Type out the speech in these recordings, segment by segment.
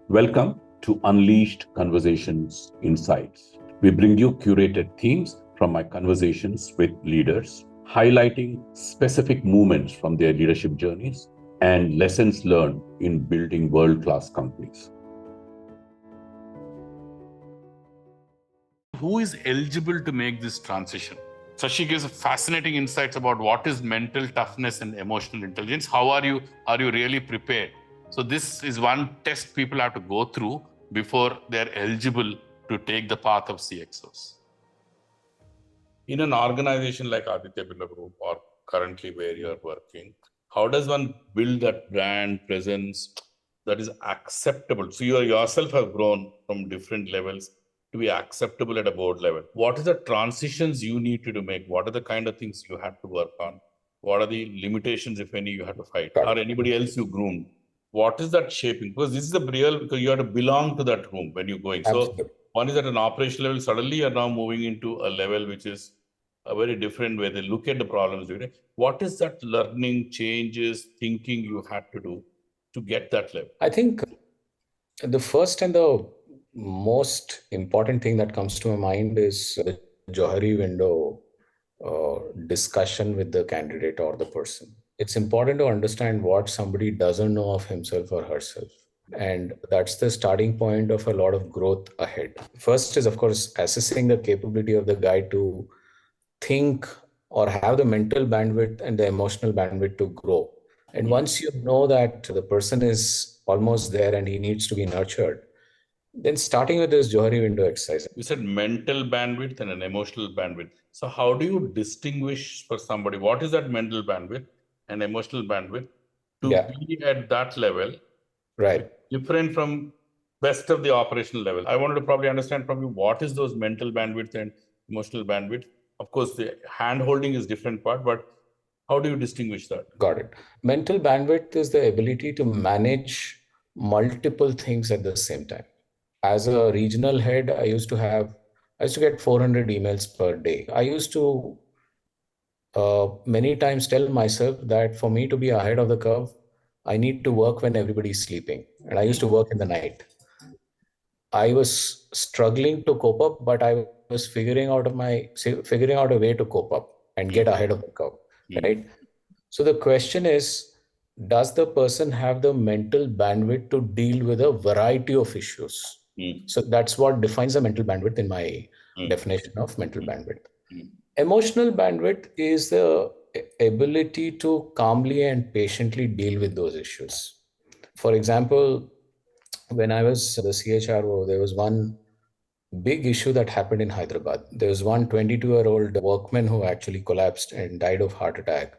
Welcome to Unleashed Conversations Insights. We bring you curated themes from my conversations with leaders, highlighting specific moments from their leadership journeys and lessons learned in building world-class companies. Who is eligible to make this transition? Shashi gives fascinating insights about what is mental toughness and emotional intelligence. How are you really prepared? So this is one test people have to go through before they're eligible to take the path of CXOs. In an organization like Aditya Birla Group or currently where you're working, how does one build that brand presence that is acceptable? So you yourself have grown from different levels to be acceptable at a board level. What is the transitions you need to make? What are the kind of things you have to work on? What are the limitations, if any, you have to fight? Or anybody else you groomed? What is that shaping? Because this is the real, because you have to belong to that room when you're going. Absolutely. So one is at an operational level, suddenly you're now moving into a level which is a very different way. They look at the problems. What is that learning, changes, thinking you had to do to get that level? I think the first and the most important thing that comes to my mind is the Johari window discussion with the candidate or the person. It's important to understand what somebody doesn't know of himself or herself. And that's the starting point of a lot of growth ahead. First is, of course, assessing the capability of the guy to think or have the mental bandwidth and the emotional bandwidth to grow. And once you know that the person is almost there and he needs to be nurtured, then starting with this Johari window exercise. You said mental bandwidth and an emotional bandwidth. So how do you distinguish for somebody, what is that mental bandwidth and emotional bandwidth to be at that level? Right. Different from best of the operational level. I wanted to probably understand from you, what is those mental bandwidth and emotional bandwidth? Of course, the hand holding is different part, but how do you distinguish that? Got it. Mental bandwidth is the ability to manage multiple things at the same time. As a regional head, I used to get 400 emails per day. I used to many times tell myself that for me to be ahead of the curve, I need to work when everybody's sleeping. And I used to work in the night. I was struggling to cope up, but I was figuring out a way to cope up and get ahead of the curve, right? So the question is, does the person have the mental bandwidth to deal with a variety of issues? So that's what defines a mental bandwidth in my definition of mental bandwidth. Emotional bandwidth is the ability to calmly and patiently deal with those issues. For example, when I was the CHRO, there was one big issue that happened in Hyderabad. There was one 22-year-old workman who actually collapsed and died of heart attack.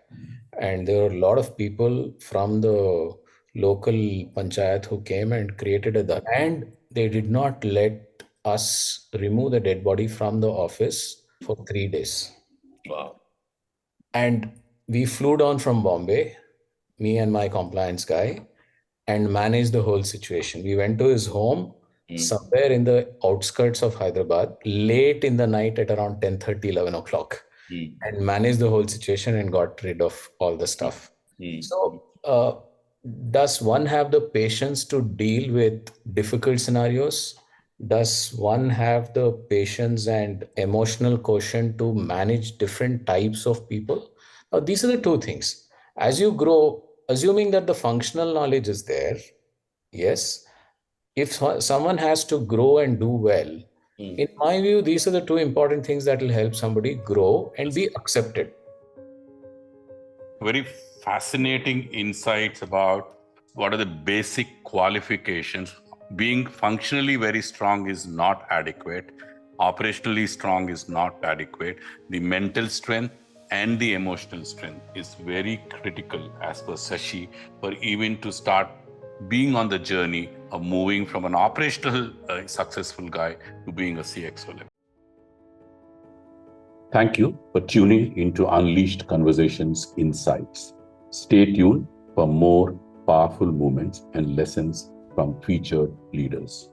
And there were a lot of people from the local panchayat who came and created a and they did not let us remove the dead body from the office for 3 days. Wow. And we flew down from Bombay, me and my compliance guy, and managed the whole situation. We went to his home somewhere in the outskirts of Hyderabad, late in the night at around 10:30, 11 o'clock, and managed the whole situation and got rid of all the stuff. So does one have the patience to deal with difficult scenarios? Does one have the patience and emotional quotient to manage different types of people? These are the two things. As you grow, assuming that the functional knowledge is there, yes. If someone has to grow and do well, in my view, these are the two important things that will help somebody grow and be accepted. Very fascinating insights about what are the basic qualifications. Being functionally very strong is not adequate. Operationally strong is not adequate. The mental strength and the emotional strength is very critical, as per Shashi, for even to start being on the journey of moving from an operational successful guy to being a CXO level. Thank you for tuning into Unleashed Conversations Insights. Stay tuned for more powerful moments and lessons from featured leaders.